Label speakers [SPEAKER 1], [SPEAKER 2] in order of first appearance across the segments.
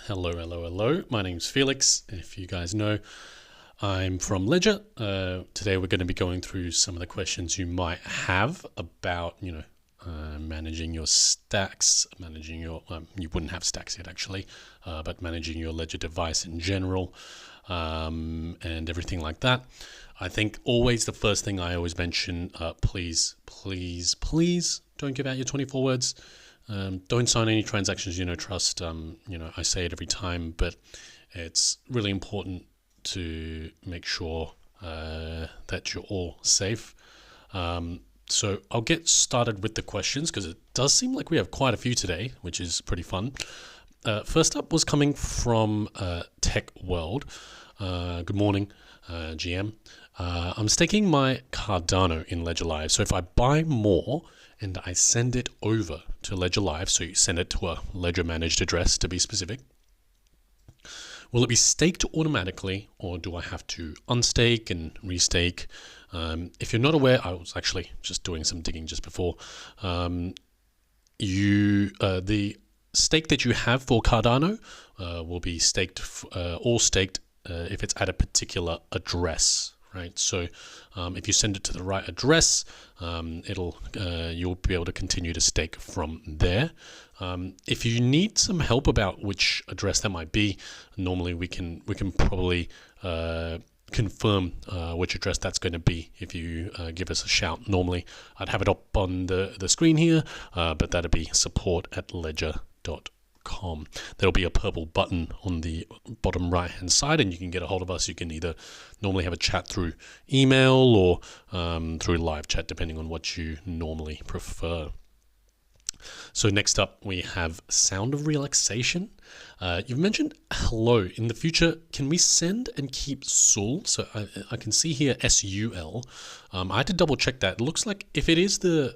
[SPEAKER 1] Hello, hello, hello. My name's Felix. If you guys know, I'm from Ledger. Today we're going to be going through some of the questions you might have about, managing your stacks, managing your, you wouldn't have stacks yet actually, but managing your Ledger device in general, and everything like that. I think always the first thing I always mention, please don't give out your 24 words. Don't sign any transactions, trust. I say it every time, but it's really important to make sure that you're all safe. So I'll get started with the questions because it does seem like we have quite a few today, which is pretty fun. First up was coming from Tech World. Good morning, GM. I'm staking my Cardano in Ledger Live. So if I buy more and I send it over to Ledger Live, so you send it to a Ledger managed address to be specific, will it be staked automatically or do I have to unstake and restake? If you're not aware, I was actually just doing some digging just before. The stake that you have for Cardano will be staked, all staked if it's at a particular address. Right, so if you send it to the right address, you'll be able to continue to stake from there. If you need some help about which address that might be, normally we can probably confirm which address that's going to be if you give us a shout. Normally, I'd have it up on the screen here, but that'd be support@ledger.com. There'll be a purple button on the bottom right hand side and you can get a hold of us. You can either normally have a chat through email or through live chat, depending on what you normally prefer. So next up we have Sound of Relaxation. You've mentioned hello. In the future, can we send and keep SUL? So I can see here SUL. I had to double check that. It looks like if it is a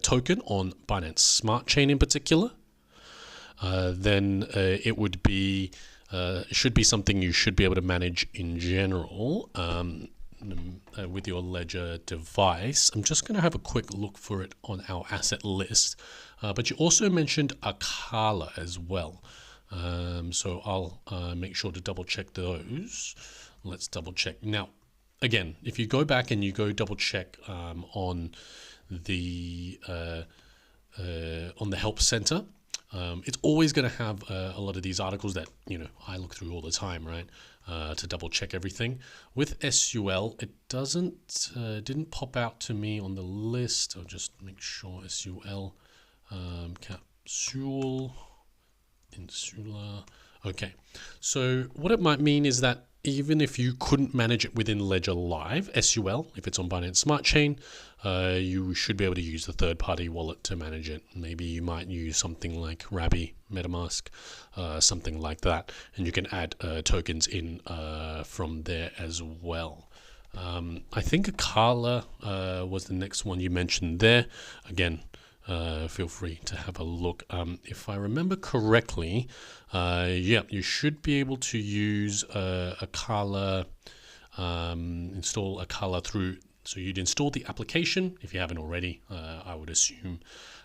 [SPEAKER 1] token on Binance Smart Chain in particular, then it would be should be something you should be able to manage in general with your Ledger device. I'm just going to have a quick look for it on our asset list, but you also mentioned Akala as well, so I'll make sure to double check those. Let's double check now. Again, if you go back and you go double check on the help center, it's always going to have a lot of these articles that I look through all the time, right? To double check everything. With SUL, it didn't pop out to me on the list. I'll just make sure SUL capsule insula. Okay, so what it might mean is that even if you couldn't manage it within Ledger Live, SUL, if it's on Binance Smart Chain, you should be able to use the third-party wallet to manage it. Maybe you might use something like Rabi, MetaMask, something like that, and you can add tokens in from there as well. I think Akala was the next one you mentioned there. Again, feel free to have a look. If I remember correctly, you should be able to use Akala, install Akala through. So you'd install the application if you haven't already. I would assume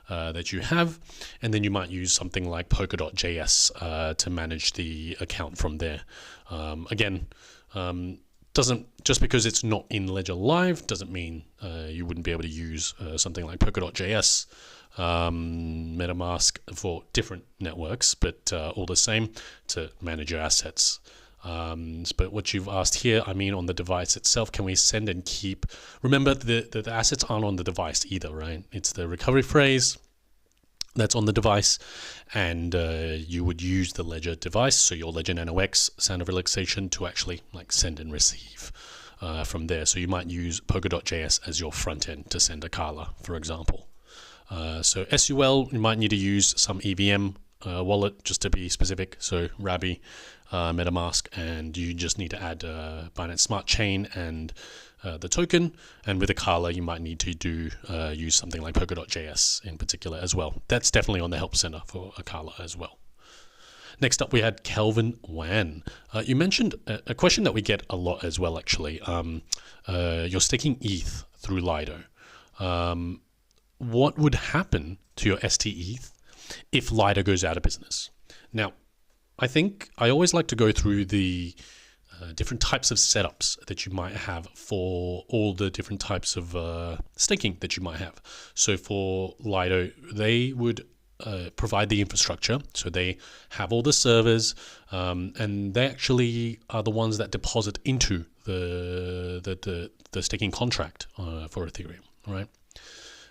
[SPEAKER 1] that you have, and then you might use something like Polkadot.js to manage the account from there. Again, just because it's not in Ledger Live doesn't mean you wouldn't be able to use something like Polkadot.js, MetaMask for different networks, but all the same to manage your assets. But what you've asked here, I mean on the device itself, can we send and keep? Remember, the assets aren't on the device either, right? It's the recovery phrase that's on the device, and you would use the Ledger device, so your Ledger Nano X Sound of Relaxation, to actually send and receive from there. So you might use Polkadot.js as your front end to send Akala, for example. So SUL, you might need to use some EVM wallet just to be specific. So Rabi, MetaMask, and you just need to add Binance Smart Chain and the token. And with Akala, you might need to use something like Polkadot.js in particular as well. That's definitely on the help center for Akala as well. Next up, we had Kelvin Wan. You mentioned a question that we get a lot as well, actually. You're staking ETH through Lido. What would happen to your ST ETH if Lido goes out of business? Now, I think I always like to go through the different types of setups that you might have for all the different types of staking that you might have. So for Lido, they would provide the infrastructure. So they have all the servers, and they actually are the ones that deposit into the staking contract for Ethereum, right?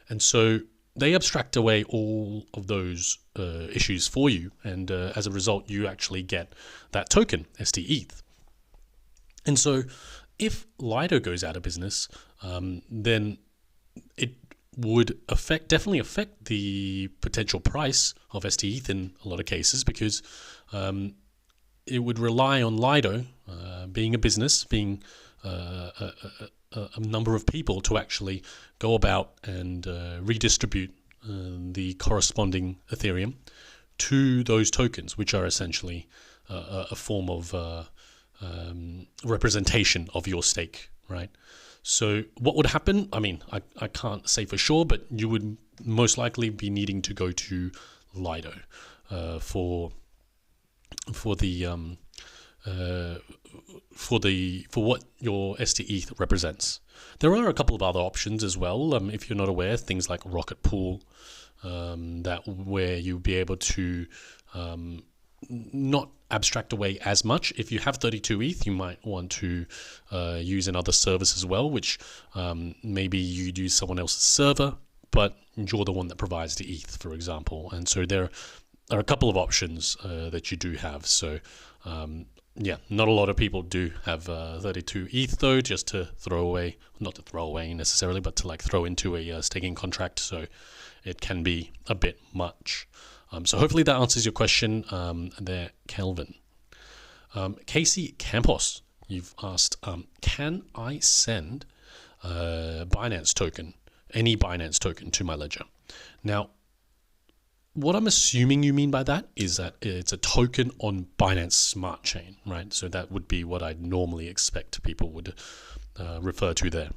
[SPEAKER 1] And so they abstract away all of those issues for you, and as a result, you actually get that token, STETH. And so if Lido goes out of business, then it would definitely affect the potential price of STETH in a lot of cases, because it would rely on Lido being a business, being a number of people to actually go about and redistribute the corresponding Ethereum to those tokens, which are essentially a form of representation of your stake, right? So what would happen? I mean, I can't say for sure, but you would most likely be needing to go to Lido for what your STETH represents. There are a couple of other options as well. If you're not aware, things like Rocket Pool, where you'll be able to not abstract away as much. If you have 32 ETH, you might want to use another service as well, which maybe you use someone else's server, but you're the one that provides the ETH, for example. And so there are a couple of options that you do have. So yeah, not a lot of people do have 32 ETH though, just to throw away, not to throw away necessarily, but to like throw into a staking contract. So it can be a bit much. So hopefully that answers your question there, Kelvin. Casey Campos, you've asked, can I send Binance token, any Binance token to my ledger? Now, what I'm assuming you mean by that is that it's a token on Binance Smart Chain, right? So that would be what I'd normally expect people would refer to there.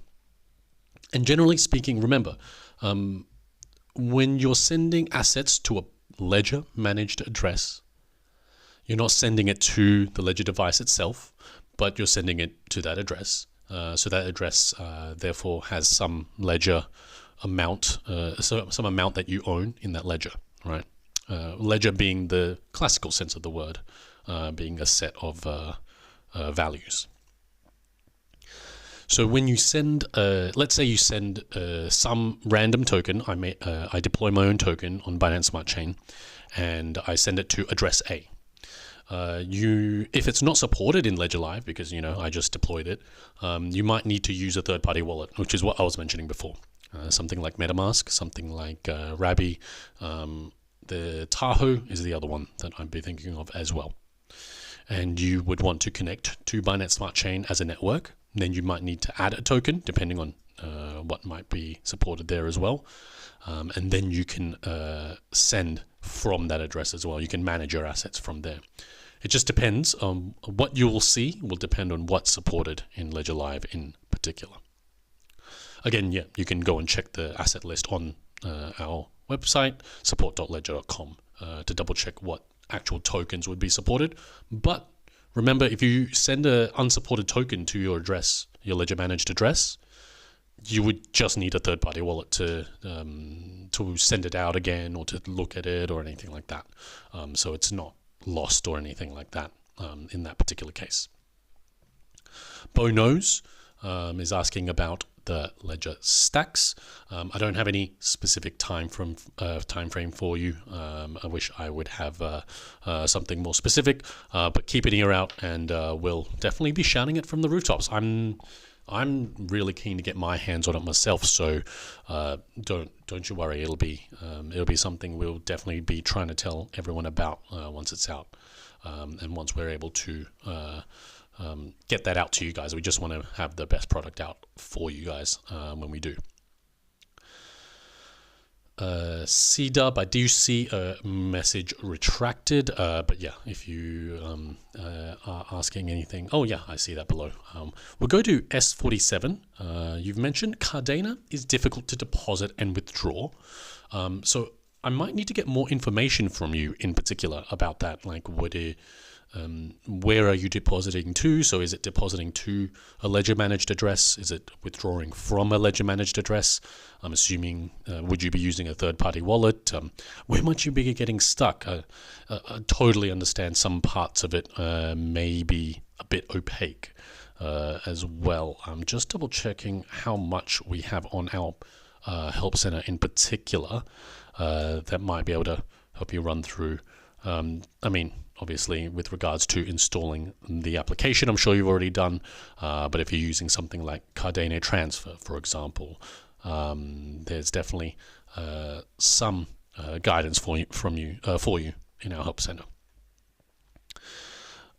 [SPEAKER 1] And generally speaking, remember, when you're sending assets to a ledger managed address, you're not sending it to the ledger device itself, but you're sending it to that address. So that address therefore has some ledger amount, some amount that you own in that ledger, right? Ledger being the classical sense of the word, being a set of values. So when you send, let's say you send some random token, I deploy my own token on Binance Smart Chain, and I send it to address A. If it's not supported in Ledger Live, because I just deployed it, you might need to use a third-party wallet, which is what I was mentioning before. Something like MetaMask, something like Rabby, the Tahoe is the other one that I'd be thinking of as well. And you would want to connect to Binance Smart Chain as a network. Then you might need to add a token, depending on what might be supported there as well. And then you can send from that address as well. You can manage your assets from there. It just depends on what you will see, will depend on what's supported in Ledger Live in particular. Again, yeah, you can go and check the asset list on our website, support.ledger.com, to double check what actual tokens would be supported. But remember, if you send an unsupported token to your address, your Ledger managed address, you would just need a third-party wallet to send it out again or to look at it or anything like that. So it's not lost or anything like that in that particular case. Bo Knows is asking about the Ledger stacks. I don't have any specific time frame for you. I wish I would have something more specific, but keep an ear out, and we'll definitely be shouting it from the rooftops. I'm really keen to get my hands on it myself, so don't you worry. It'll be something we'll definitely be trying to tell everyone about once it's out, and once we're able to get that out to you guys. We just want to have the best product out for you guys when we do. C-Dub, I do see a message retracted, but yeah, if you are asking anything, oh yeah, I see that below. We'll go to S47. You've mentioned Cardano is difficult to deposit and withdraw. So I might need to get more information from you in particular about that. Like, where are you depositing to? So is it depositing to a ledger managed address? Is it withdrawing from a ledger managed address? I'm assuming, would you be using a third party wallet? Where might you be getting stuck? I totally understand some parts of it may be a bit opaque as well. I'm just double checking how much we have on our help center in particular that might be able to help you run through. Obviously, with regards to installing the application, I'm sure you've already done. But if you're using something like Cardano Transfer, for example, there's definitely some guidance for you in our help center.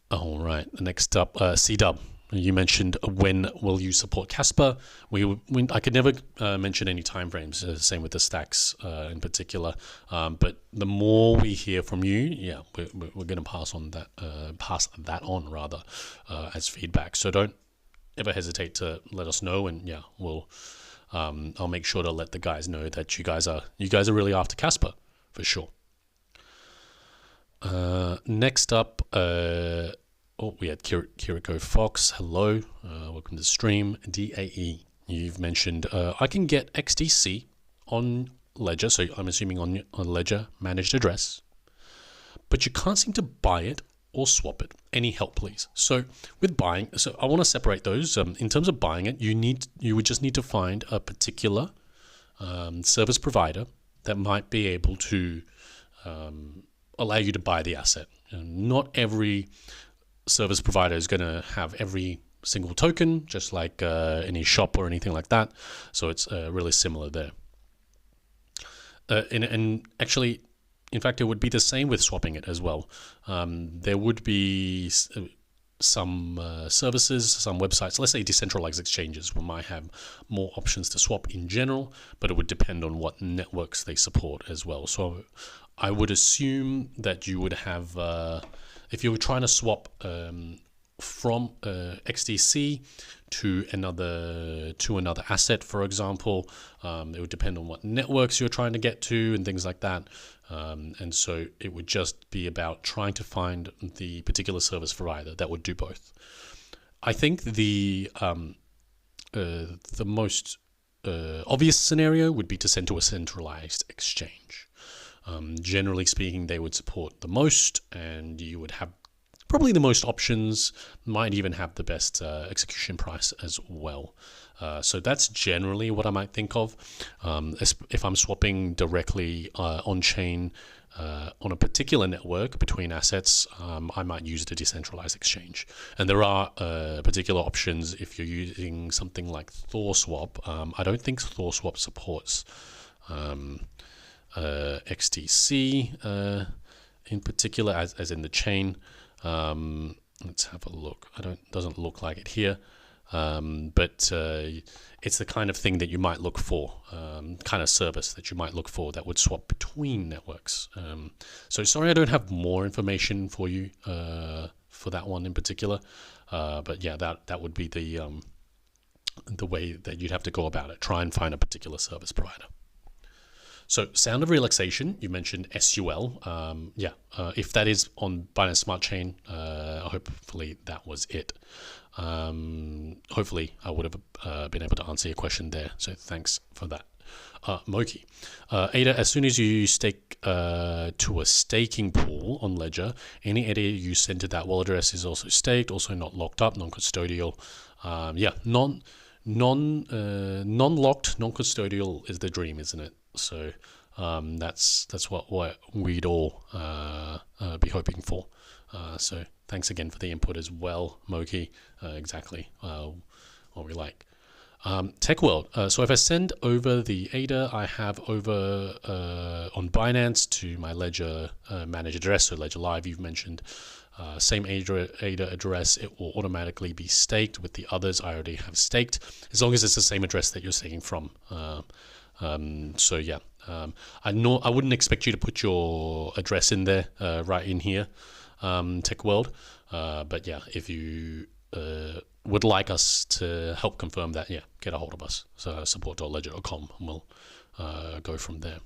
[SPEAKER 1] All right. Next up, C-Dub. You mentioned when will you support Casper? I could never mention any timeframes. Same with the stacks in particular. But the more we hear from you, we're going to pass that on as feedback. So don't ever hesitate to let us know, and we'll I'll make sure to let the guys know that you guys are really after Casper for sure. Next up. We had Kiriko Fox. Hello, welcome to the stream. DAE, you've mentioned I can get XDC on Ledger, so I'm assuming on Ledger managed address, but you can't seem to buy it or swap it. Any help, please? So with buying, I want to separate those. In terms of buying it, you would just need to find a particular service provider that might be able to allow you to buy the asset. Not every service provider is going to have every single token, just like any shop or anything like that. So it's really similar there. And actually, in fact, it would be the same with swapping it as well. There would be some services, some websites, let's say decentralized exchanges, we might have more options to swap in general, but it would depend on what networks they support as well. So I would assume that you would have... if you were trying to swap from XDC to another asset, for example, it would depend on what networks you're trying to get to and things like that. And so it would just be about trying to find the particular service provider that would do both. I think the most obvious scenario would be to send to a centralized exchange. Generally speaking, they would support the most, and you would have probably the most options, might even have the best execution price as well. So that's generally what I might think of. If I'm swapping directly on-chain on a particular network between assets, I might use the decentralized exchange. And there are particular options if you're using something like ThorSwap. I don't think ThorSwap supports XDC in particular, as in the chain. Let's have a look. Doesn't look like it here, but it's the kind of thing that you might look for, kind of service that you might look for that would swap between networks. So sorry, I don't have more information for you for that one in particular, but yeah, that would be the way that you'd have to go about it. Try and find a particular service provider. So Sound of Relaxation, you mentioned SUL. If that is on Binance Smart Chain, hopefully that was it. Hopefully I would have been able to answer your question there. So thanks for that. Moki, ADA, as soon as you stake to a staking pool on Ledger, any ADA you send to that wallet address is also staked, also not locked up, non-custodial. Non-locked, non-custodial is the dream, isn't it? So that's what we'd all be hoping for. So thanks again for the input as well, Moki. Exactly what we like. Tech World. So if I send over the ADA I have over on Binance to my Ledger managed address, so Ledger Live you've mentioned, same ADA address, it will automatically be staked with the others I already have staked, as long as it's the same address that you're staking from. I wouldn't expect you to put your address in there right in here, Tech World. But yeah, if you would like us to help confirm that, get a hold of us. So support.ledger.com and we'll go from there.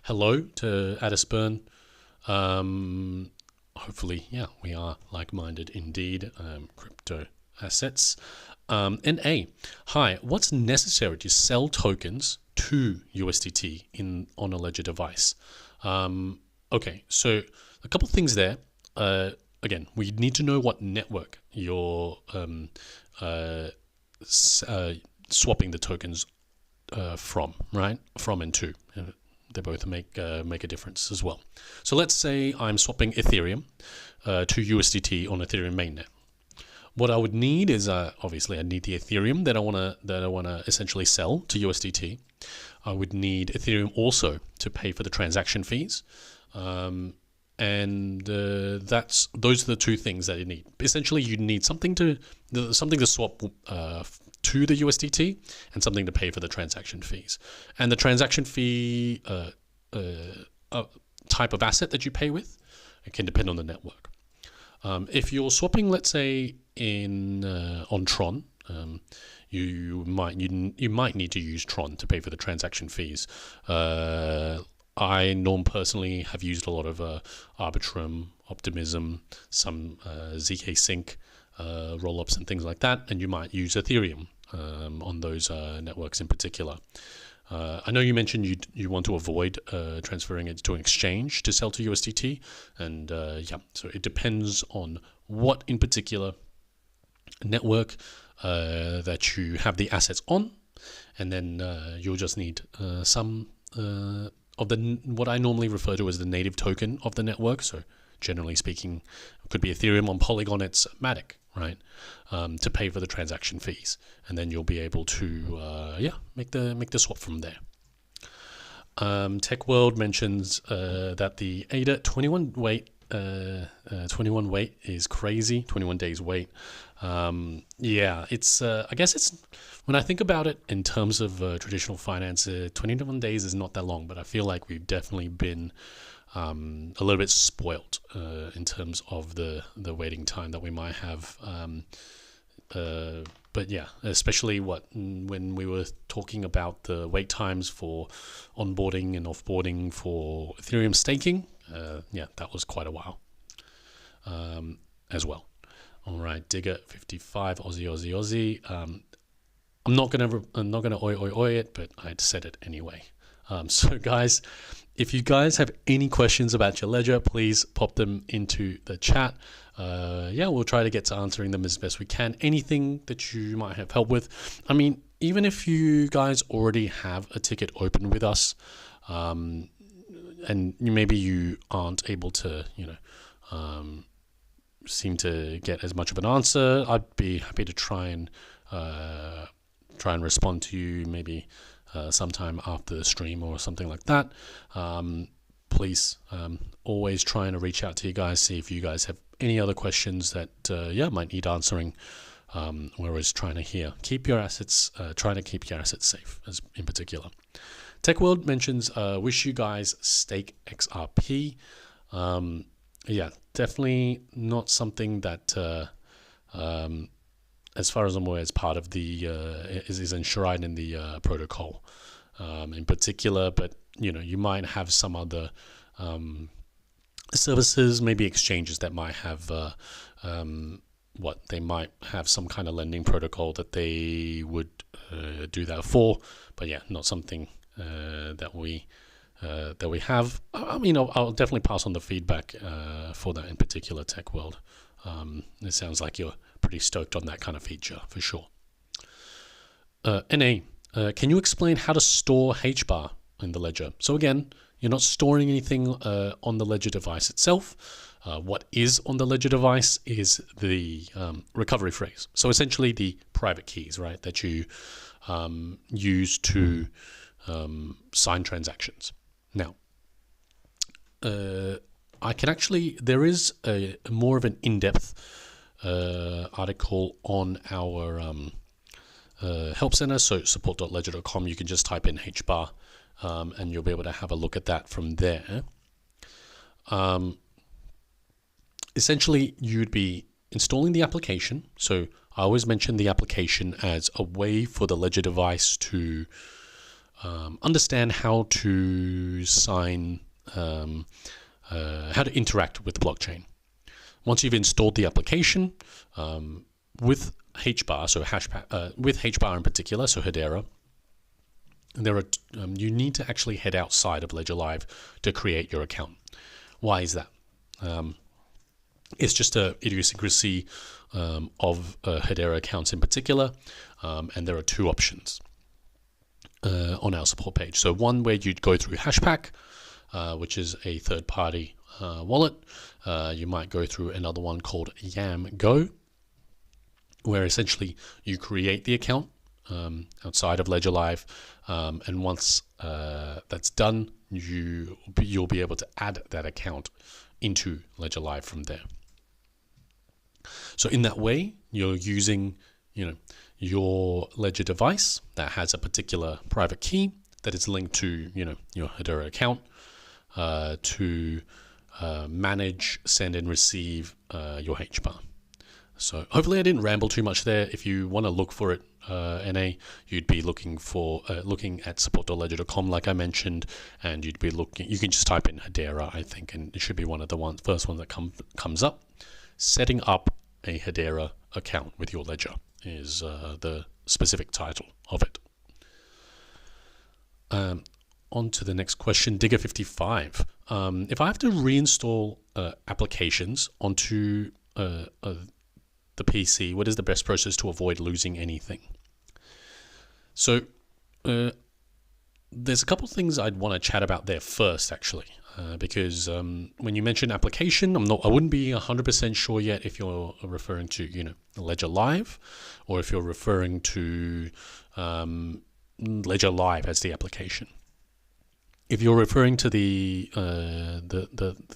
[SPEAKER 1] hello to Addisburn. Hopefully, yeah, we are like-minded indeed. Crypto assets. And A, hi, what's necessary to sell tokens to USDT on a ledger device? Okay, so a couple things there. Again, we need to know what network you're swapping the tokens from, right? From and to. They both make a difference as well. So let's say I'm swapping Ethereum to USDT on Ethereum mainnet. What I would need is obviously I need the Ethereum that I wanna essentially sell to USDT. I would need Ethereum also to pay for the transaction fees, and those are the two things that you need. Essentially, you need something to swap to the USDT and something to pay for the transaction fees. And the transaction fee type of asset that you pay with, it can depend on the network. If you're swapping, let's say on Tron, you might need to use Tron to pay for the transaction fees. I personally have used a lot of Arbitrum, Optimism, some ZK Sync rollups and things like that, and you might use Ethereum on those networks in particular. I know you mentioned you want to avoid transferring it to an exchange to sell to USDT, and so it depends on what in particular network that you have the assets on, and then you'll just need some of what I normally refer to as the native token of the network. So generally speaking, it could be Ethereum. On Polygon, it's Matic, right? To pay for the transaction fees, and then you'll be able to make the swap from there. Tech World mentions that the ADA 21 wait is crazy. 21 days wait. It's I guess it's, when I think about it in terms of traditional finance, 21 days is not that long, but I feel like we've definitely been a little bit spoilt in terms of the waiting time that we might have. But yeah, especially when we were talking about the wait times for onboarding and offboarding for Ethereum staking, that was quite a while as well. All right, Digger 55 Aussie. I'm not gonna oi it, but I'd said it anyway. So guys, if you guys have any questions about your ledger, please pop them into the chat. We'll try to get to answering them as best we can. Anything that you might have help with. I mean, even if you guys already have a ticket open with us, and maybe you aren't able to, seem to get as much of an answer, I'd be happy to try and respond to you maybe sometime after the stream or something like that. Please always trying to reach out to you guys, see if you guys have any other questions that might need answering. We're always trying to keep your assets safe, as in particular. Tech World mentions wish you guys stake XRP. Definitely not something that as far as I'm aware, is part of the is enshrined in the protocol in particular. But you might have some other services, maybe exchanges that might have they might have some kind of lending protocol that they would do that for. But not something that we have. I mean, I'll definitely pass on the feedback for that in particular, Tech World. It sounds like you're pretty stoked on that kind of feature for sure. NA, can you explain how to store HBAR in the ledger? So again, you're not storing anything on the ledger device itself. What is on the ledger device is the recovery phrase. So essentially the private keys, right, that you use to sign transactions. Now, there is a more of an in-depth article on our help center, so support.ledger.com. You can just type in HBAR and you'll be able to have a look at that from there. Essentially, you'd be installing the application. So I always mention the application as a way for the ledger device to understand how to sign, how to interact with the blockchain. Once you've installed the application with HBAR, so with HBAR in particular, so Hedera, there are you need to actually head outside of Ledger Live to create your account. Why is that? It's just a idiosyncrasy of Hedera accounts in particular, and there are two options on our support page. So one where you'd go through Hashpack, which is a third-party wallet. You might go through another one called YamGo, where essentially you create the account outside of Ledger Live, and once that's done, you'll be able to add that account into Ledger Live from there. So in that way, you're using, your Ledger device that has a particular private key that is linked to, your Hedera account to manage, send, and receive your HBAR. So hopefully I didn't ramble too much there. If you want to look for it, NA, you'd be looking at support.ledger.com, like I mentioned, and you'd be looking. You can just type in Hedera, I think, and it should be one of the first ones that comes up. Setting up a Hedera account with your Ledger is the specific title of it. On to the next question, Digger55. If I have to reinstall applications onto the PC, what is the best process to avoid losing anything? So there's a couple of things I'd want to chat about there first, actually, because when you mention application, I wouldn't be 100% sure yet if you're referring to Ledger Live, or if you're referring to Ledger Live as the application. If you're referring to the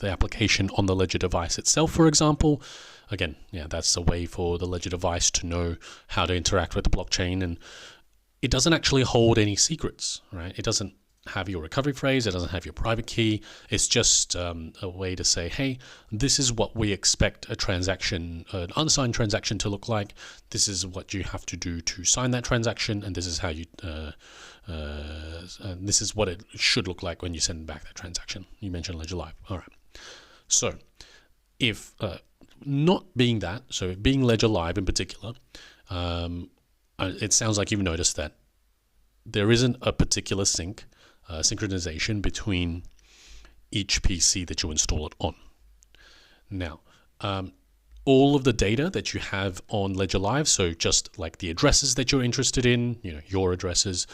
[SPEAKER 1] application on the Ledger device itself, for example, again, that's a way for the Ledger device to know how to interact with the blockchain, and it doesn't actually hold any secrets, right? It doesn't have your recovery phrase, it doesn't have your private key. It's just a way to say, hey, this is what we expect a transaction, an unsigned transaction, to look like. This is what you have to do to sign that transaction, and this is how you this is what it should look like when you send back that transaction. You mentioned Ledger Live. All right. So if not being that, so being Ledger Live in particular, it sounds like you've noticed that there isn't a particular synchronization between each PC that you install it on. Now, all of the data that you have on Ledger Live, so just like the addresses that you're interested in, your addresses,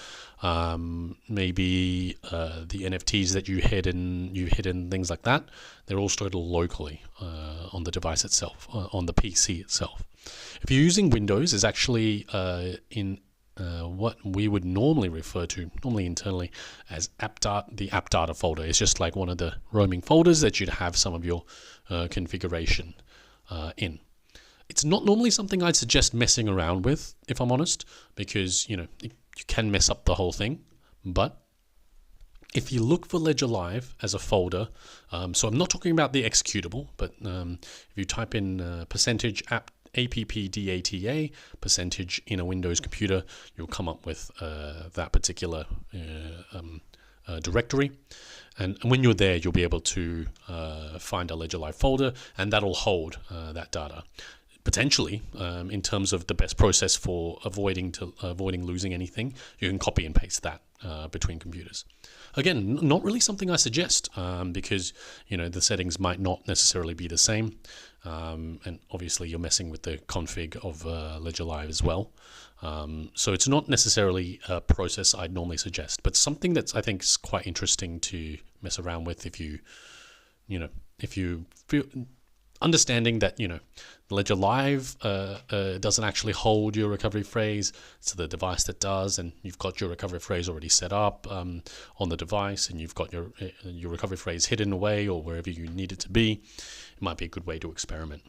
[SPEAKER 1] maybe the NFTs that you hid and things like that, they're all stored locally on the device itself, on the PC itself. If you're using Windows, it's actually in what we would normally refer to, normally internally, as the app data folder. It's just like one of the roaming folders that you'd have some of your configuration in. It's not normally something I'd suggest messing around with, if I'm honest, because you can mess up the whole thing. But if you look for Ledger Live as a folder, so I'm not talking about the executable, but if you type in percentage appdata percentage in a Windows computer, you'll come up with that particular directory. And when you're there, you'll be able to find a Ledger Live folder, and that'll hold that data. Potentially, in terms of the best process for avoiding losing anything, you can copy and paste that between computers. Again, not really something I suggest, because the settings might not necessarily be the same, and obviously you're messing with the config of Ledger Live as well. So it's not necessarily a process I'd normally suggest, but something that's I think is quite interesting to mess around with if you feel, understanding that Ledger Live doesn't actually hold your recovery phrase. It's the device that does, and you've got your recovery phrase already set up on the device, and you've got your recovery phrase hidden away or wherever you need it to be. It might be a good way to experiment.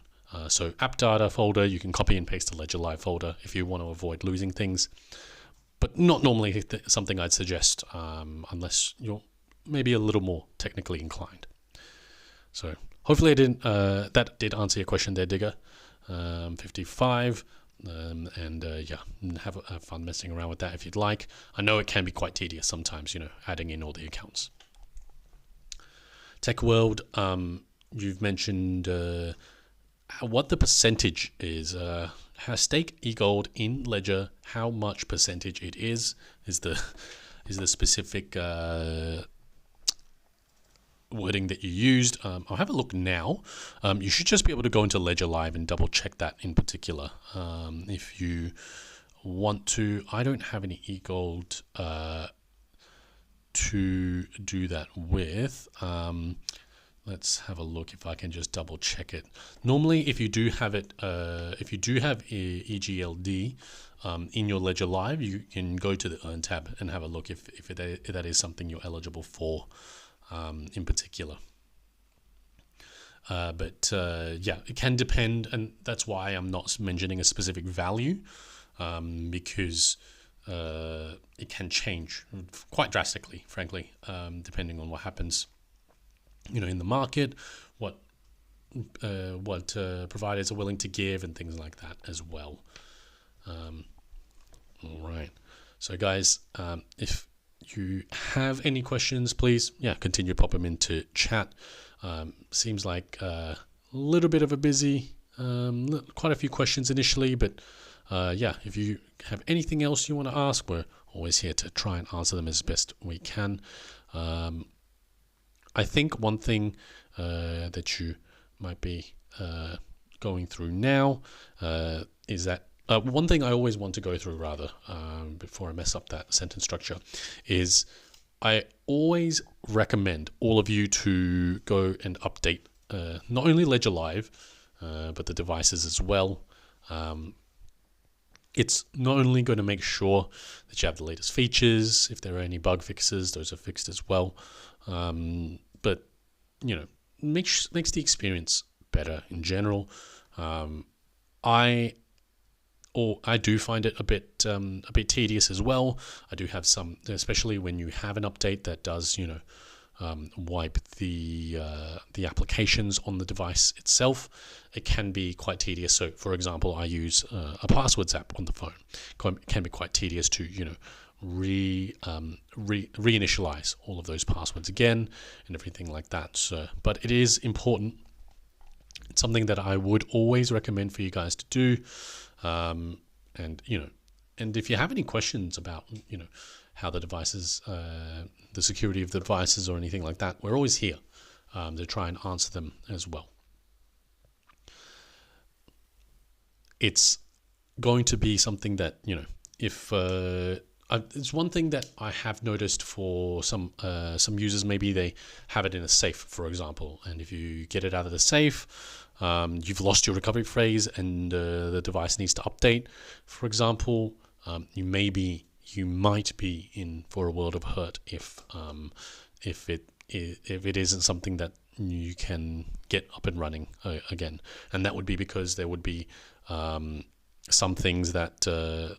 [SPEAKER 1] So app data folder, you can copy and paste a Ledger Live folder if you want to avoid losing things, but not normally something I'd suggest unless you're maybe a little more technically inclined. So hopefully that did answer your question there, Digger. 55. Yeah, have fun messing around with that if you'd like. I know it can be quite tedious sometimes, adding in all the accounts. Tech World, you've mentioned what the percentage is. Stake eGold in Ledger, how much percentage it is the specific wording that you used. I'll have a look now. You should just be able to go into Ledger Live and double check that in particular. If you want to, I don't have any eGold to do that with. Let's have a look if I can just double check it. Normally, if you do have it, if you do have EGLD in your Ledger Live, you can go to the Earn tab and have a look if that is something you're eligible for in particular. But yeah, it can depend, and that's why I'm not mentioning a specific value, because it can change quite drastically, frankly, depending on what happens, in the market, what providers are willing to give, and things like that as well. All right. So, guys, if you have any questions, please, continue to pop them into chat. Seems like a little bit of a busy, quite a few questions initially, but if you have anything else you want to ask, we're always here to try and answer them as best we can. I think one thing that you might be going through now is that one thing I always want to go through, rather, before I mess up that sentence structure, is I always recommend all of you to go and update not only Ledger Live, but the devices as well. It's not only going to make sure that you have the latest features. If there are any bug fixes, those are fixed as well. But makes the experience better in general. I do find it a bit tedious as well. I do have some, especially when you have an update that does wipe the applications on the device itself. It can be quite tedious. So, for example, I use a passwords app on the phone. It can be quite tedious to reinitialize all of those passwords again and everything like that. So, but it is important. It's something that I would always recommend for you guys to do. And if you have any questions about how the devices, the security of the devices or anything like that, we're always here to try and answer them as well. It's going to be something that if it's one thing that I have noticed for some users, maybe they have it in a safe, for example, and if you get it out of the safe, you've lost your recovery phrase and the device needs to update, for example, you might be in for a world of hurt if it isn't something that you can get up and running again, and that would be because there would be some things that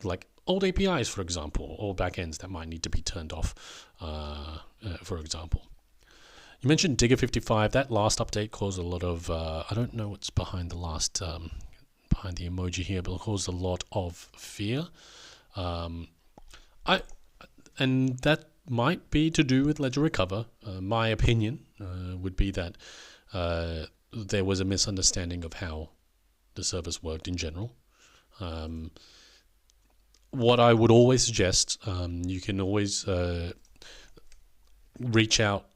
[SPEAKER 1] like old APIs, for example, or backends that might need to be turned off, for example. You mentioned Digger 55. That last update caused a lot of, I don't know what's behind the last, behind the emoji here, but it caused a lot of fear. And that might be to do with Ledger Recover. My opinion would be that there was a misunderstanding of how the service worked in general. What I would always suggest, you can always reach out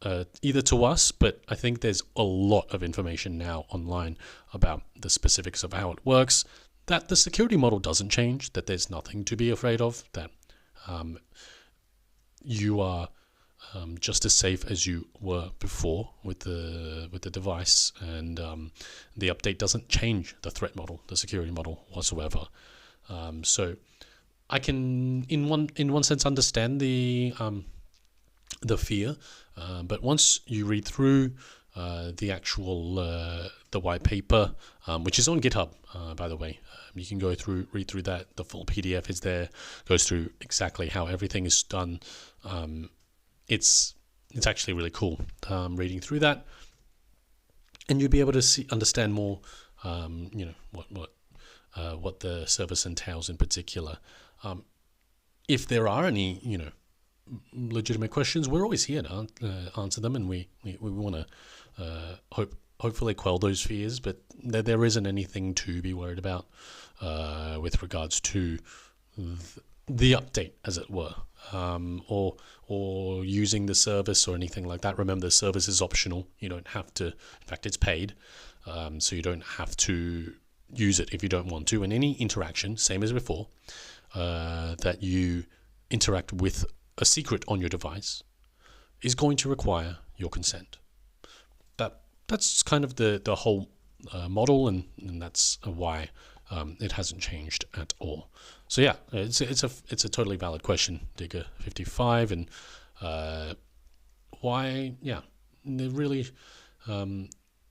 [SPEAKER 1] either to us, but I think there's a lot of information now online about the specifics of how it works, that the security model doesn't change, that there's nothing to be afraid of, that you are just as safe as you were before with the device, and the update doesn't change the threat model, the security model whatsoever. So I can, in one sense, understand the fear, but once you read through the actual the white paper, which is on GitHub, by the way, you can read through that. The full PDF is there, goes through exactly how everything is done. It's actually really cool reading through that, and you'll be able to understand more. What what the service entails in particular. If there are any, legitimate questions, we're always here to answer them, and we want to hopefully quell those fears. But there isn't anything to be worried about with regards to the update, as it were, or using the service or anything like that. Remember, the service is optional. You don't have to. In fact, it's paid, so you don't have to use it if you don't want to. And any interaction, same as before, that you interact with a secret on your device is going to require your consent. That's kind of the whole model, and that's why it hasn't changed at all. So yeah, it's a totally valid question, Digger 55, and why? Yeah, there really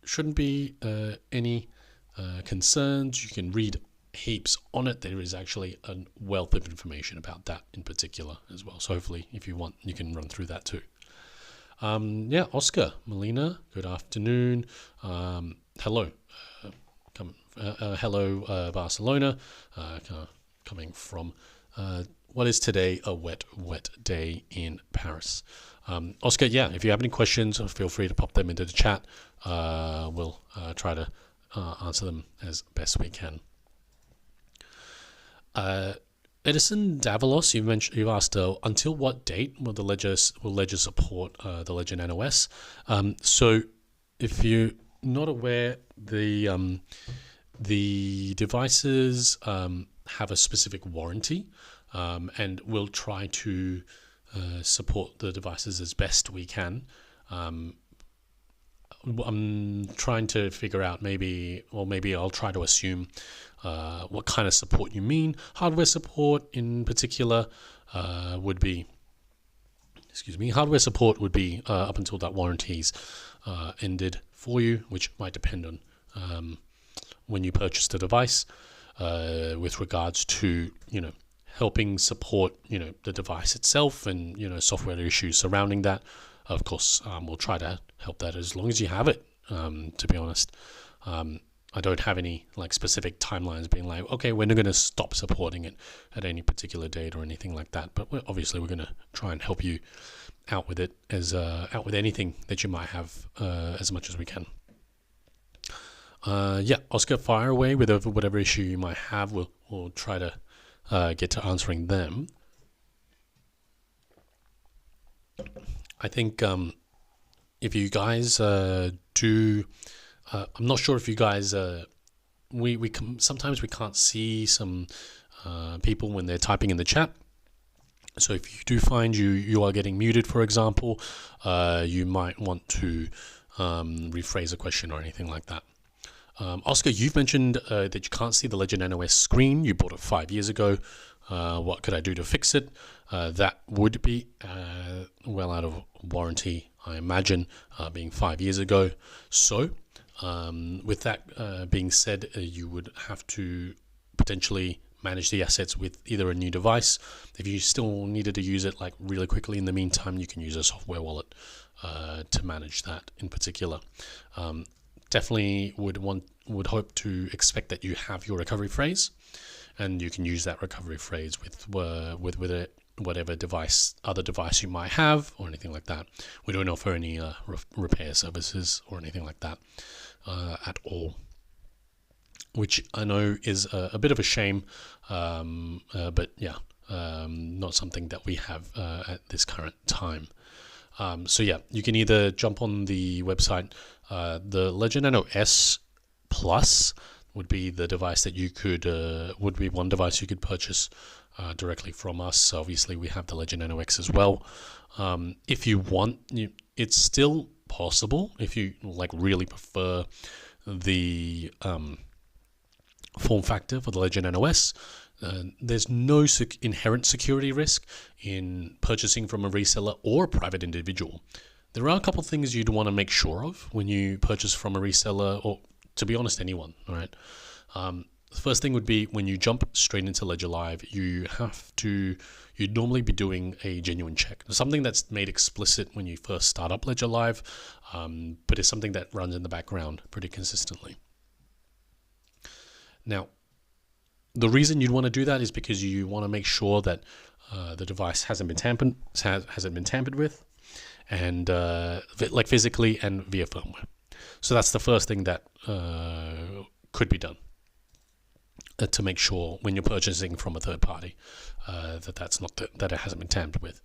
[SPEAKER 1] shouldn't be any concerns. You can read heaps on it. There is actually a wealth of information about that in particular as well. So hopefully, if you want, you can run through that too. Oscar Molina, good afternoon. Hello. Hello, Barcelona. Coming from what is today a wet day in Paris. Oscar, yeah, if you have any questions, feel free to pop them into the chat. We'll try to answer them as best we can. Edison Davalos, you've asked until what date will Ledger support the Ledger NanoS? So, if you're not aware, the devices have a specific warranty, and we'll try to support the devices as best we can. I'm trying to figure out maybe I'll try to assume what kind of support you mean. Hardware support in particular would be up until that warranty's ended for you, which might depend on when you purchase the device with regards to helping support the device itself and software issues surrounding that. Of course, we'll try to help that as long as you have it. To be honest, I don't have any specific timelines being like, okay, we're not going to stop supporting it at any particular date or anything like that. But we're going to try and help you out with it out with anything that you might have as much as we can. Oscar, fire away with whatever issue you might have. We'll try to get to answering them. I think if you guys do, I'm not sure if you guys, sometimes we can't see some people when they're typing in the chat. So if you do find you are getting muted, for example, you might want to rephrase a question or anything like that. Oscar, you've mentioned that you can't see the Ledger NanoS screen. You bought it 5 years ago. What could I do to fix it? That would be well out of warranty, I imagine, being 5 years ago. So with that being said, you would have to potentially manage the assets with either a new device. If you still needed to use it really quickly in the meantime, you can use a software wallet to manage that in particular. Definitely would hope to expect that you have your recovery phrase, and you can use that recovery phrase with whatever other device you might have or anything like that. We don't offer any repair services or anything like that at all, which I know is a bit of a shame, but yeah, not something that we have at this current time. So yeah, you can either jump on the website. The Ledger Nano S Plus would be the device that you could would be one device you could purchase directly from us. Obviously, we have the Ledger Nano X as well. If you want, it's still possible if you really prefer the form factor for the Ledger Nano S. There's no inherent security risk in purchasing from a reseller or a private individual. There are a couple of things you'd want to make sure of when you purchase from a reseller, or to be honest, anyone, all right? The first thing would be when you jump straight into Ledger Live, you'd normally be doing a genuine check. Something that's made explicit when you first start up Ledger Live, but it's something that runs in the background pretty consistently. Now, The reason you'd want to do that is because you want to make sure that the device hasn't been tampered with, and like physically and via firmware. So that's the first thing that could be done to make sure when you're purchasing from a third party that it hasn't been tampered with.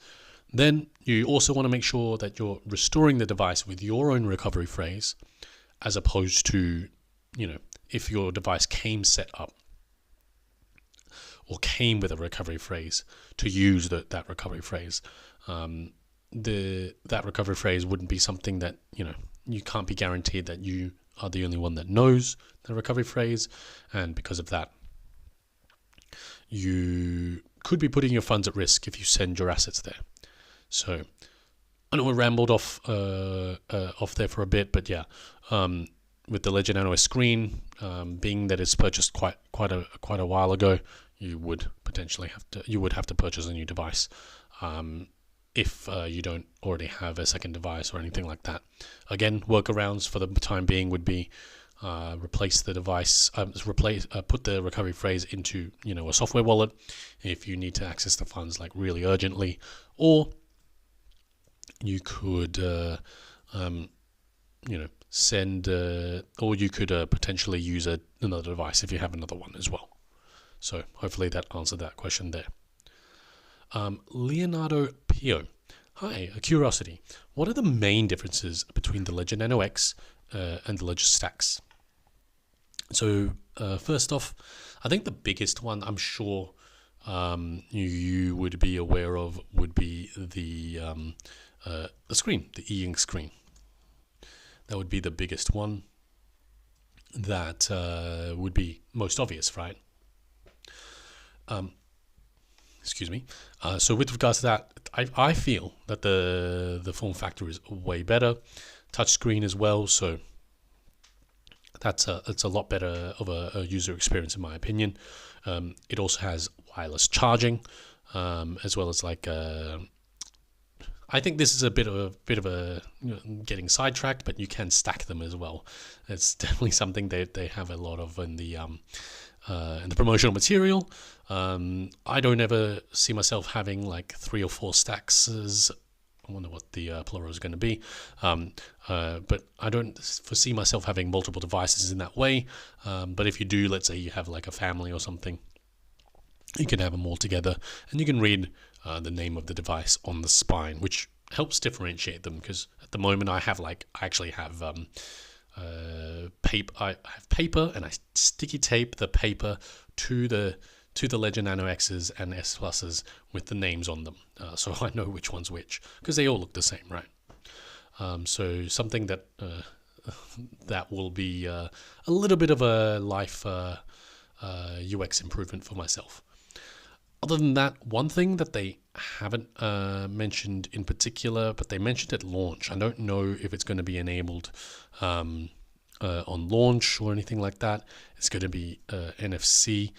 [SPEAKER 1] Then you also want to make sure that you're restoring the device with your own recovery phrase, as opposed to, if your device came set up or came with a recovery phrase, to use that recovery phrase. That recovery phrase wouldn't be something that, you can't be guaranteed that you are the only one that knows the recovery phrase, and because of that, you could be putting your funds at risk if you send your assets there. So I know I rambled off there for a bit, but yeah, with the Legend NOS screen, being that it's purchased quite a while ago, you would potentially have to purchase a new device if you don't already have a second device or anything like that. Again, workarounds for the time being would be replace the device, put the recovery phrase into a software wallet if you need to access the funds like really urgently, or you could send or you could potentially use another device if you have another one as well. So hopefully that answered that question there. Leonardo Pio. Hi, a curiosity. What are the main differences between the Legend NOx and the Legend Stacks? So first off, I think the biggest one I'm sure you would be aware of would be the screen, the e-ink screen. That would be the biggest one. That would be most obvious, right? Excuse me. So with regards to that, I feel that the form factor is way better. Touchscreen as well, so that's a lot better of a user experience in my opinion. It also has wireless charging, as well as I think this is a bit of a getting sidetracked, but you can stack them as well. It's definitely something they have a lot of in the promotional material. I don't ever see myself having like 3 or 4 stacks. I wonder what the plural is going to be. But I don't foresee myself having multiple devices in that way. But if you do, let's say you have like a family or something, you can have them all together, and you can read the name of the device on the spine, which helps differentiate them. Because at the moment, I actually have paper. I have paper, and I sticky tape the paper to the Legend Nano X's and S Pluses with the names on them, so I know which one's which, because they all look the same, right? So something that that will be a little bit of a life UX improvement for myself. Other than that, one thing that they haven't mentioned in particular, but they mentioned at launch, I don't know if it's going to be enabled on launch or anything like that. It's going to be NFC.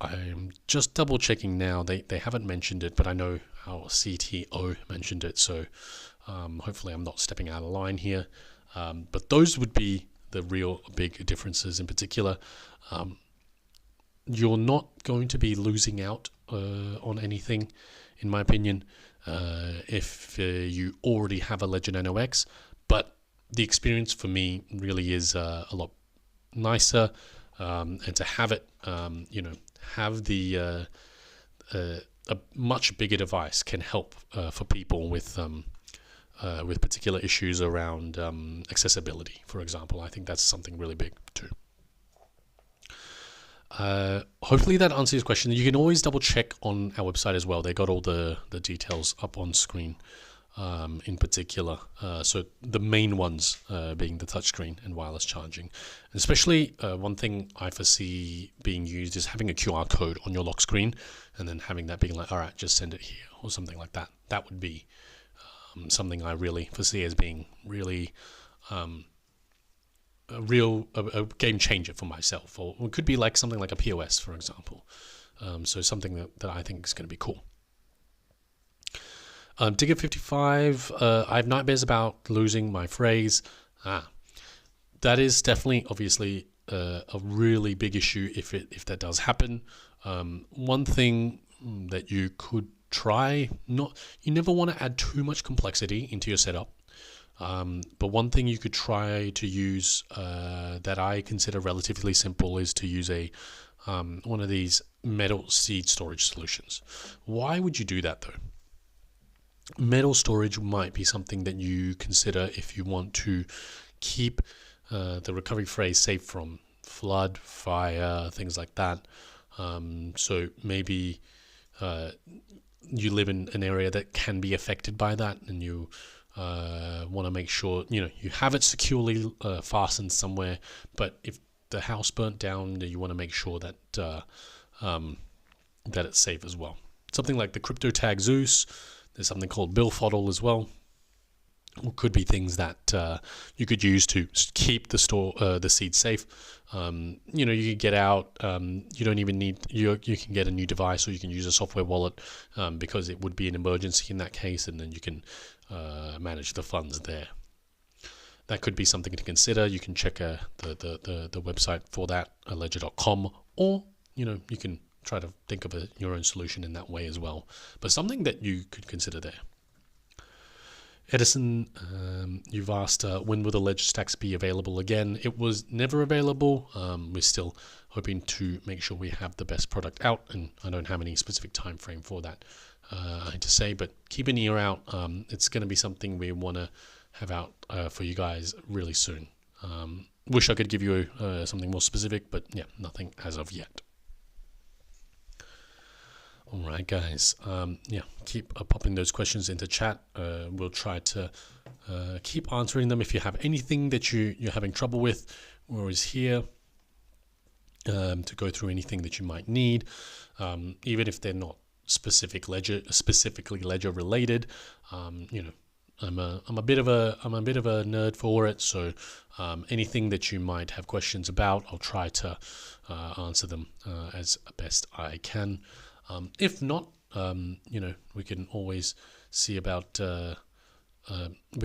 [SPEAKER 1] I'm just double checking now. They haven't mentioned it, but I know our CTO mentioned it, so hopefully I'm not stepping out of line here. But those would be the real big differences in particular. You're not going to be losing out on anything, in my opinion, if you already have a Legend NOx, but the experience for me really is a lot nicer, and to have it, have the a much bigger device can help for people with particular issues around accessibility, for example. I think that's something really big too. Hopefully that answers your question. You can always double check on our website as well. They got all the details up on screen, in particular. So the main ones being the touchscreen and wireless charging. Especially one thing I foresee being used is having a QR code on your lock screen, and then having that being like, all right, just send it here or something like that. That would be something I really foresee as being really a game changer for myself, or it could be like something like a POS, for example. So something that I think is going to be cool. Digger55, I have nightmares about losing my phrase. That is definitely, obviously, a really big issue if that does happen. One thing that you could try, you never want to add too much complexity into your setup. But one thing you could try to use that I consider relatively simple is to use one of these metal seed storage solutions. Why would you do that though? Metal storage might be something that you consider if you want to keep the recovery phrase safe from flood, fire, things like that. So maybe you live in an area that can be affected by that, and you want to make sure you have it securely fastened somewhere. But if the house burnt down, you want to make sure that that it's safe as well. Something like the crypto tag Zeus. There's something called Billfodl as well. Or could be things that you could use to keep the seed safe. You could get out. You don't even need. You can get a new device, or you can use a software wallet because it would be an emergency in that case, and then you can manage the funds there. That could be something to consider. You can check the website for that, ledger.com, or you can try to think of your own solution in that way as well. But something that you could consider there. Edison, you've asked when will the ledger stacks be available again? It was never available. We're still hoping to make sure we have the best product out, and I don't have any specific time frame for that I hate to say, but keep an ear out. It's going to be something we want to have out for you guys really soon. Wish I could give you something more specific, but yeah, nothing as of yet. All right, guys. Keep popping those questions into chat. We'll try to keep answering them. If you have anything that you're having trouble with, we're always here to go through anything that you might need, even if they're not specifically ledger related. I'm a bit of a nerd for it, so anything that you might have questions about, I'll try to answer them as best I can. If not, we can always see about. I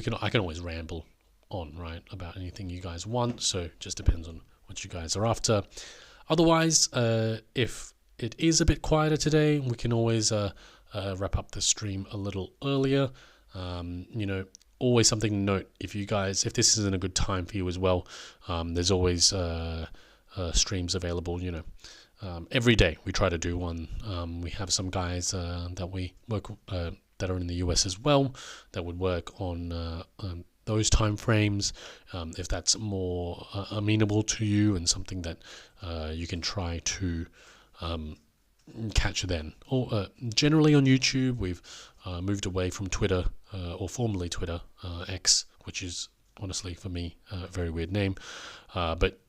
[SPEAKER 1] can always ramble on, right, about anything you guys want. So it just depends on what you guys are after. Otherwise, if it is a bit quieter today, we can always wrap up the stream a little earlier. Always something to note. If this isn't a good time for you as well, there's always streams available. Every day we try to do one. We have some guys that we work that are in the US as well that would work on those time frames. If that's more amenable to you and something that you can try to catch then. Or generally on YouTube, we've moved away from Twitter, or formerly Twitter, X, which is honestly for me a very weird name, but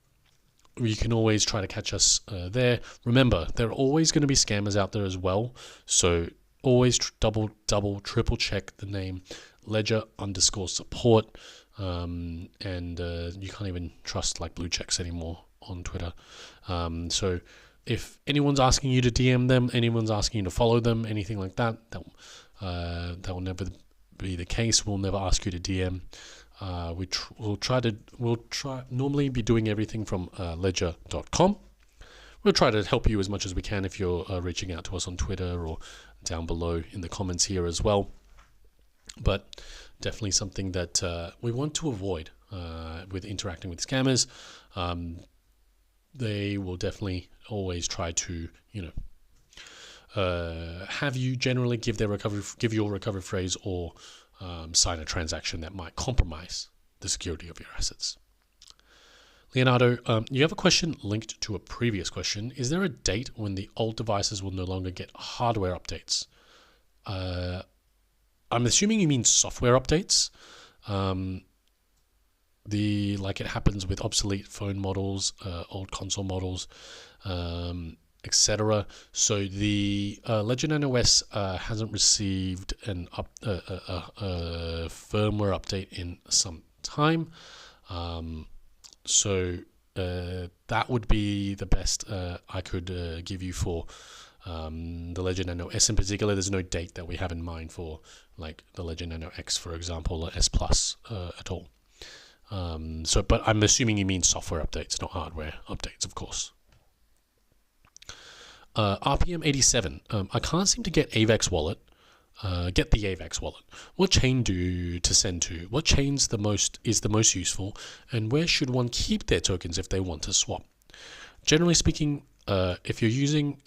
[SPEAKER 1] you can always try to catch us there. Remember, there are always going to be scammers out there as well, so always double, triple check the name ledger_support, and you can't even trust like blue checks anymore on Twitter. So if anyone's asking you to DM them, anyone's asking you to follow them, anything like that, that will never be the case. We'll never ask you to DM. We'll try normally be doing everything from ledger.com. We'll try to help you as much as we can if you're reaching out to us on Twitter or down below in the comments here as well. But definitely something that we want to avoid with interacting with scammers. They will definitely always try to, have you generally give your recovery phrase or sign a transaction that might compromise the security of your assets. Leonardo, you have a question linked to a previous question. Is there a date when the old devices will no longer get hardware updates? I'm assuming you mean software updates. Like it happens with obsolete phone models, old console models, etc. So the Ledger Nano S hasn't received a firmware update in some time. So that would be the best I could give you for the Ledger Nano S in particular. There's no date that we have in mind for like the Ledger Nano X, for example, or S Plus at all. But I'm assuming you mean software updates, not hardware updates, of course. RPM 87. I can't seem to get AVAX wallet. Get the AVAX wallet. What chain to send to? What chains is the most useful? And where should one keep their tokens if they want to swap? Generally speaking, if you're using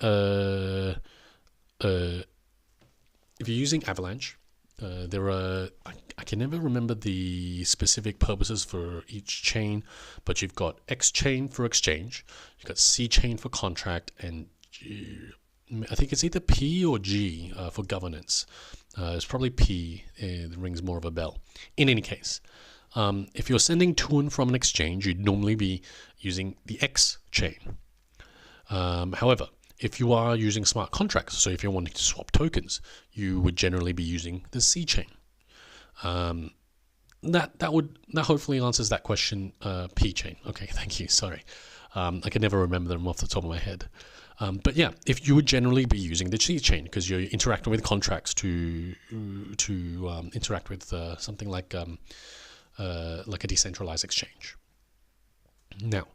[SPEAKER 1] Avalanche, there are, I can never remember the specific purposes for each chain, but you've got X chain for exchange, you've got C chain for contract, and I think it's either P or G for governance. It's probably P. It rings more of a bell. In any case, if you're sending to and from an exchange, you'd normally be using the X chain. However, if you are using smart contracts, so if you're wanting to swap tokens, you would generally be using the C chain. That hopefully answers that question. P chain. Okay, thank you. Sorry, I can never remember them off the top of my head. But yeah, if you would generally be using the C chain because you're interacting with contracts to interact with something like a decentralized exchange. Now,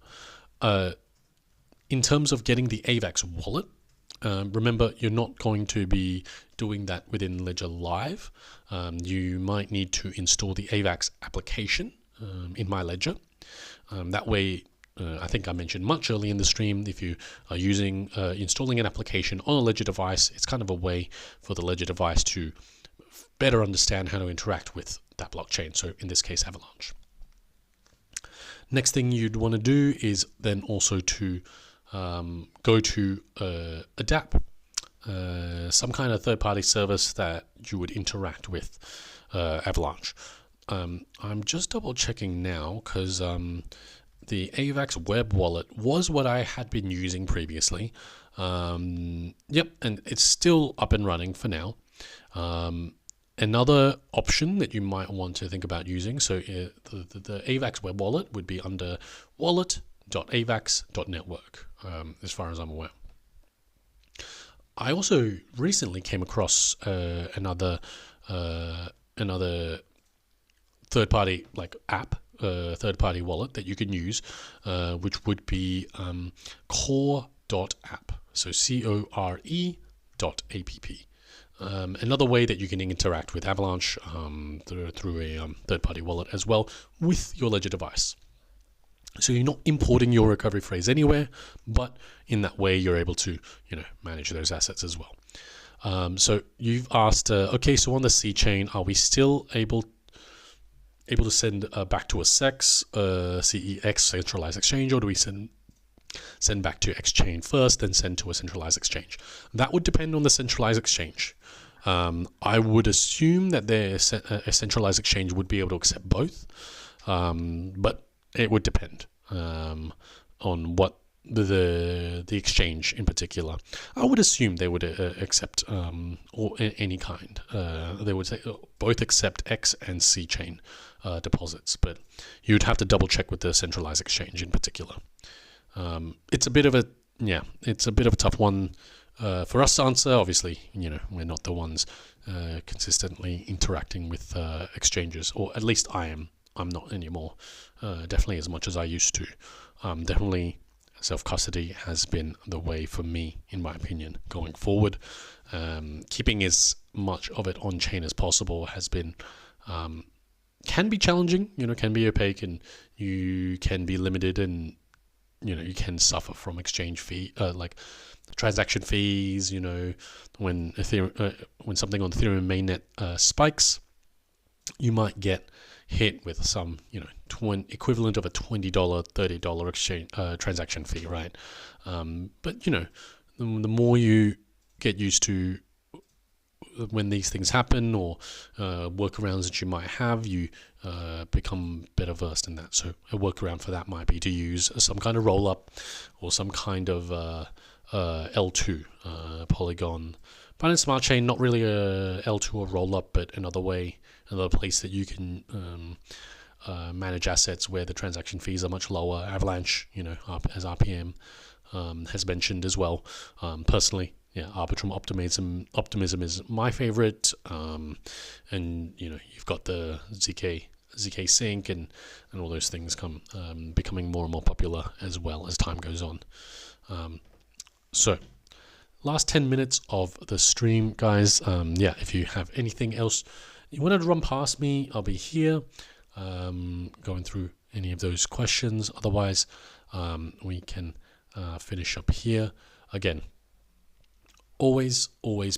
[SPEAKER 1] in terms of getting the AVAX wallet, remember you're not going to be doing that within Ledger Live. You might need to install the AVAX application in My Ledger. That way, I think I mentioned much early in the stream, if you are installing an application on a Ledger device, it's kind of a way for the Ledger device to better understand how to interact with that blockchain. So in this case, Avalanche. Next thing you'd want to do is then also to go to a DApp, some kind of third-party service that you would interact with Avalanche. I'm just double-checking now because the AVAX web wallet was what I had been using previously. Yep, and it's still up and running for now. Another option that you might want to think about using, so the AVAX web wallet would be under wallet.avax.network, as far as I'm aware. I also recently came across another third-party app, third-party wallet that you can use, which would be core.app, so core.app. Another way that you can interact with Avalanche through a third-party wallet as well with your Ledger device. So you're not importing your recovery phrase anywhere, but in that way you're able to manage those assets as well. So you've asked, okay, so on the C chain, are we still able to send back to a CEX, CEX centralized exchange, or do we send back to X chain first, then send to a centralized exchange? That would depend on the centralized exchange. I would assume that a centralized exchange would be able to accept both, but it would depend on what the exchange in particular. I would assume they would accept or any kind. They would say both accept X and C chain deposits, but you'd have to double check with the centralized exchange in particular. It's a bit of a tough one for us to answer. Obviously, we're not the ones consistently interacting with exchanges, or at least I'm not anymore. Definitely as much as I used to. Definitely self-custody has been the way for me, in my opinion, going forward. Keeping as much of it on chain as possible has been can be challenging, can be opaque, and you can be limited, and you can suffer from exchange fee, like transaction fees. When something on Ethereum mainnet spikes, you might get hit with some, equivalent of a $20, $30 exchange transaction fee, right? But the more you get used to when these things happen, or workarounds that you might have, you become better versed in that. So a workaround for that might be to use some kind of roll up or some kind of L2 Polygon. Binance Smart Chain, not really a L2 or roll up, but another place that you can manage assets where the transaction fees are much lower. Avalanche, as RPM has mentioned as well. Personally, Arbitrum Optimism is my favorite, and you've got the ZK ZK Sync and all those things come becoming more and more popular as well as time goes on. So last 10 minutes of the stream, guys. If you have anything else you wanted to run past me, I'll be here going through any of those questions. Otherwise, we can finish up here. Again, always,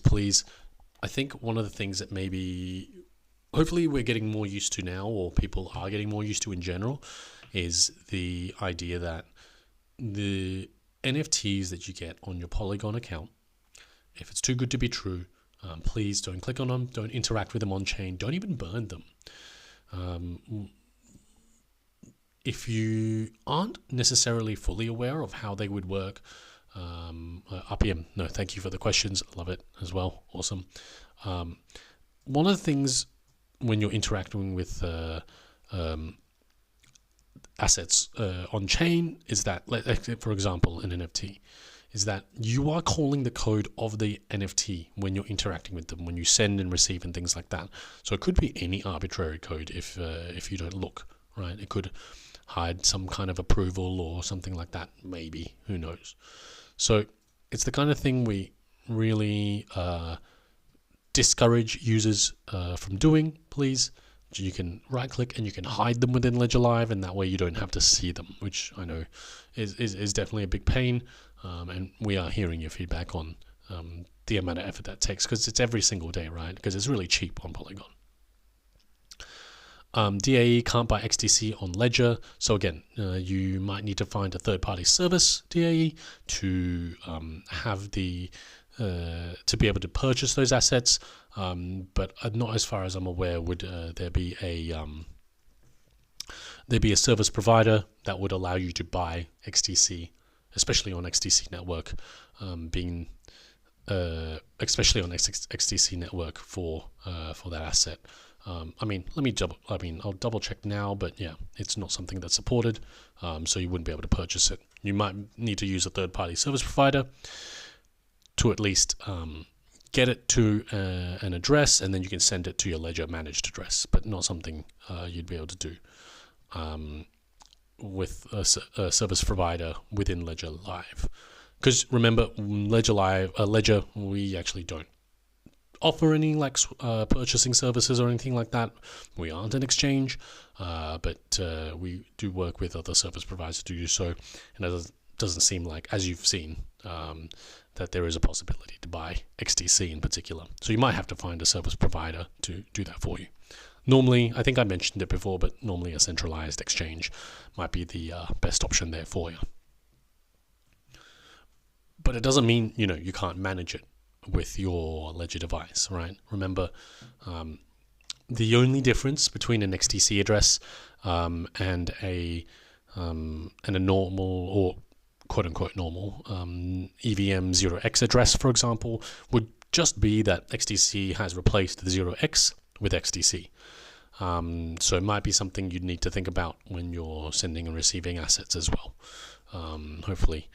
[SPEAKER 1] please. I think one of the things that hopefully we're getting more used to now, or people are getting more used to in general, is the idea that the NFTs that you get on your Polygon account, if it's too good to be true, please don't click on them, don't interact with them on chain, don't even burn them. If you aren't necessarily fully aware of how they would work, RPM, no, thank you for the questions. Love it as well. Awesome. One of the things when you're interacting with assets on chain is that, for example, an NFT, is that you are calling the code of the NFT when you're interacting with them, when you send and receive and things like that. So it could be any arbitrary code if you don't look, right? It could hide some kind of approval or something like that, maybe, who knows. So it's the kind of thing we really discourage users from doing, please. You can right click and you can hide them within Ledger Live, and that way you don't have to see them, which I know is definitely a big pain. And we are hearing your feedback on the amount of effort that takes, because it's every single day, right? Because it's really cheap on Polygon. DAE can't buy XDC on Ledger. So again, you might need to find a third-party service, DAE, to have to be able to purchase those assets. But not as far as I'm aware would there be a service provider that would allow you to buy XDC, especially on XDC network, especially on XDC network for that asset. I'll double check now, but yeah, it's not something that's supported, so you wouldn't be able to purchase it. You might need to use a third-party service provider to at least get it to an address, and then you can send it to your Ledger managed address, but not something you'd be able to do with a service provider within Ledger Live. Because remember, Ledger, we actually don't offer any purchasing services or anything like that. We aren't an exchange, but we do work with other service providers to do so, and it doesn't seem like, as you've seen, that there is a possibility to buy XDC in particular. So you might have to find a service provider to do that for you. Normally, I think I mentioned it before, but normally a centralized exchange might be the best option there for you. But it doesn't mean you can't manage it with your Ledger device, right? Remember, the only difference between an XDC address and a normal, or quote unquote normal EVM 0x address, for example, would just be that XDC has replaced the 0x with XDC. So it might be something you'd need to think about when you're sending and receiving assets as well. Hopefully,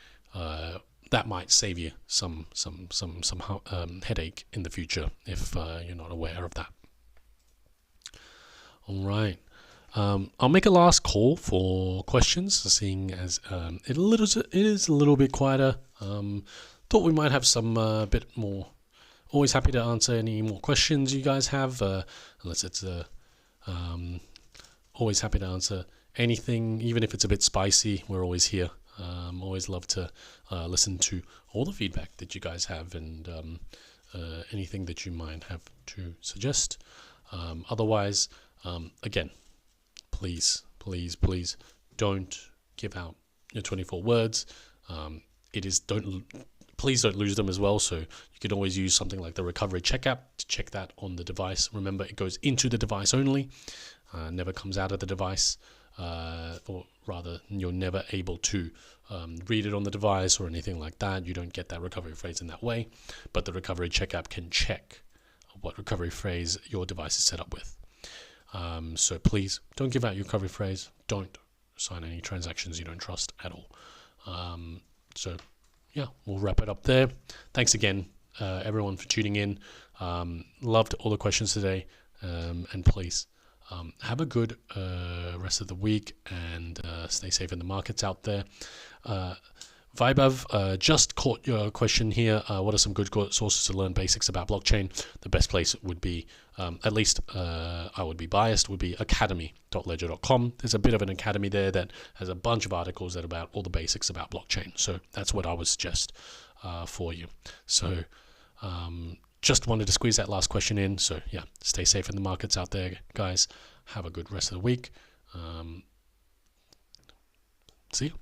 [SPEAKER 1] that might save you some headache in the future if you're not aware of that. All right. I'll make a last call for questions, seeing as it is a little bit quieter. Thought we might have some bit more. Always happy to answer any more questions you guys have, unless it's always happy to answer anything, even if it's a bit spicy. We're always here. Always love to listen to all the feedback that you guys have, and anything that you might have to suggest. Otherwise, again, please don't give out your 24 words. Please don't lose them as well. So you can always use something like the recovery check app to check that on the device. Remember, it goes into the device only, never comes out of the device, or rather, you're never able to read it on the device or anything like that. You don't get that recovery phrase in that way, but the recovery check app can check what recovery phrase your device is set up with. So please don't give out your recovery phrase. Don't sign any transactions you don't trust at all. So yeah, we'll wrap it up there. Thanks again, everyone, for tuning in. Loved all the questions today, and please Have a good rest of the week, and stay safe in the markets out there. Vibav, just caught your question here. What are some good sources to learn basics about blockchain? The best place would be, at least I would be biased, would be academy.ledger.com. There's a bit of an academy there that has a bunch of articles that are about all the basics about blockchain. So that's what I would suggest for you. So just wanted to squeeze that last question in. So yeah, stay safe in the markets out there, guys. Have a good rest of the week. See you.